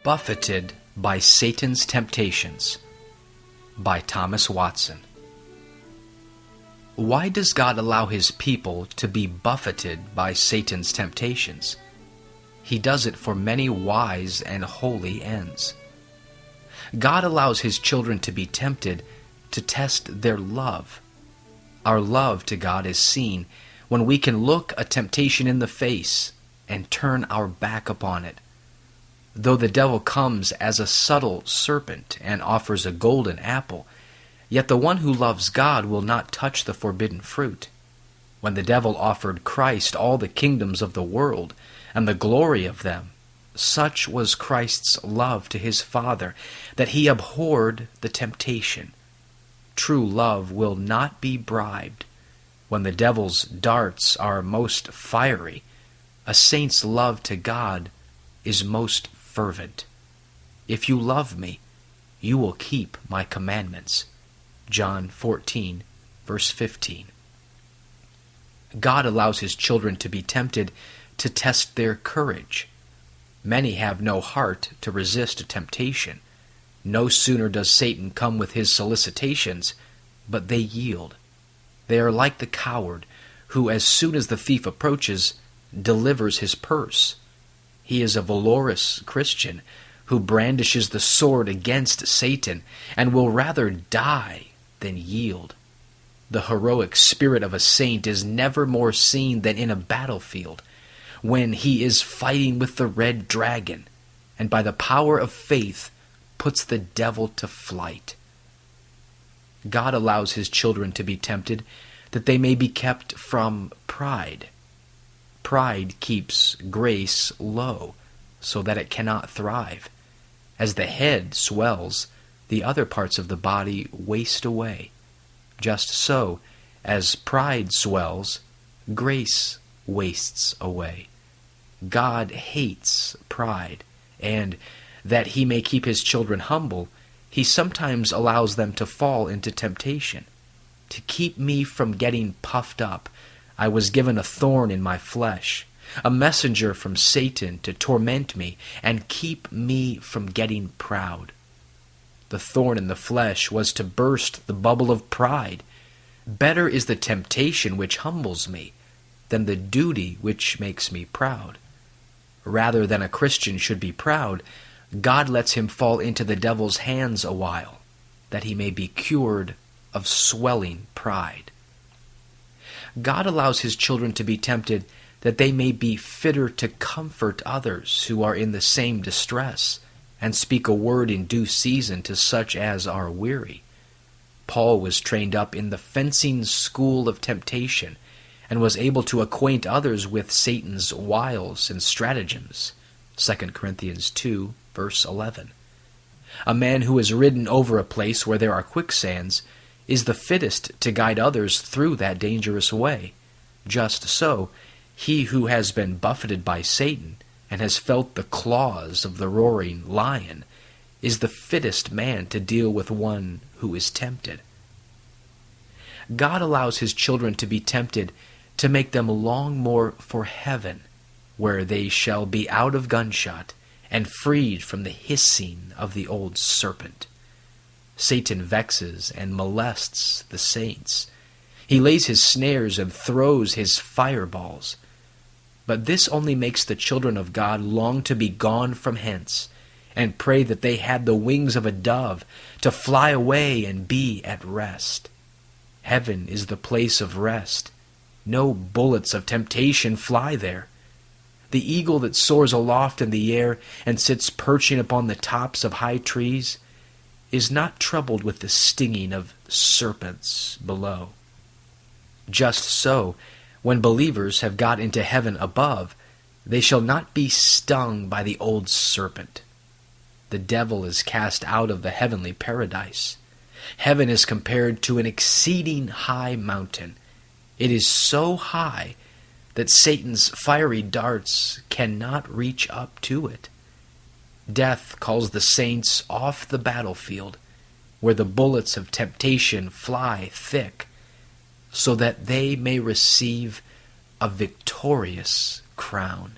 Buffeted by Satan's Temptations by Thomas Watson. Why does God allow his people to be buffeted by Satan's temptations? He does it for many wise and holy ends. God allows his children to be tempted to test their love. Our love to God is seen when we can look a temptation in the face and turn our back upon it. Though the devil comes as a subtle serpent and offers a golden apple, yet the one who loves God will not touch the forbidden fruit. When the devil offered Christ all the kingdoms of the world and the glory of them, such was Christ's love to his Father, that he abhorred the temptation. True love will not be bribed. When the devil's darts are most fiery, a saint's love to God is most fervent. If you love me, you will keep my commandments. John 14, verse 15. God allows his children to be tempted to test their courage. Many have no heart to resist a temptation. No sooner does Satan come with his solicitations, but they yield. They are like the coward who, as soon as the thief approaches, delivers his purse. He is a valorous Christian who brandishes the sword against Satan and will rather die than yield. The heroic spirit of a saint is never more seen than in a battlefield, when he is fighting with the red dragon, and by the power of faith puts the devil to flight. God allows his children to be tempted that they may be kept from pride. Pride keeps grace low, so that it cannot thrive. As the head swells, the other parts of the body waste away. Just so, as pride swells, grace wastes away. God hates pride, and, that he may keep his children humble, he sometimes allows them to fall into temptation. To keep me from getting puffed up, I was given a thorn in my flesh, a messenger from Satan to torment me and keep me from getting proud. The thorn in the flesh was to burst the bubble of pride. Better is the temptation which humbles me than the duty which makes me proud. Rather than a Christian should be proud, God lets him fall into the devil's hands a while, that he may be cured of swelling pride. God allows his children to be tempted that they may be fitter to comfort others who are in the same distress, and speak a word in due season to such as are weary. Paul was trained up in the fencing school of temptation, and was able to acquaint others with Satan's wiles and stratagems. 2 Corinthians 2, verse 11. A man who has ridden over a place where there are quicksands is the fittest to guide others through that dangerous way. Just so, he who has been buffeted by Satan and has felt the claws of the roaring lion is the fittest man to deal with one who is tempted. God allows his children to be tempted to make them long more for heaven, where they shall be out of gunshot and freed from the hissing of the old serpent. Satan vexes and molests the saints. He lays his snares and throws his fireballs. But this only makes the children of God long to be gone from hence, and pray that they had the wings of a dove to fly away and be at rest. Heaven is the place of rest. No bullets of temptation fly there. The eagle that soars aloft in the air and sits perching upon the tops of high trees is not troubled with the stinging of serpents below. Just so, when believers have got into heaven above, they shall not be stung by the old serpent. The devil is cast out of the heavenly paradise. Heaven is compared to an exceeding high mountain. It is so high that Satan's fiery darts cannot reach up to it. Death calls the saints off the battlefield, where the bullets of temptation fly thick, so that they may receive a victorious crown.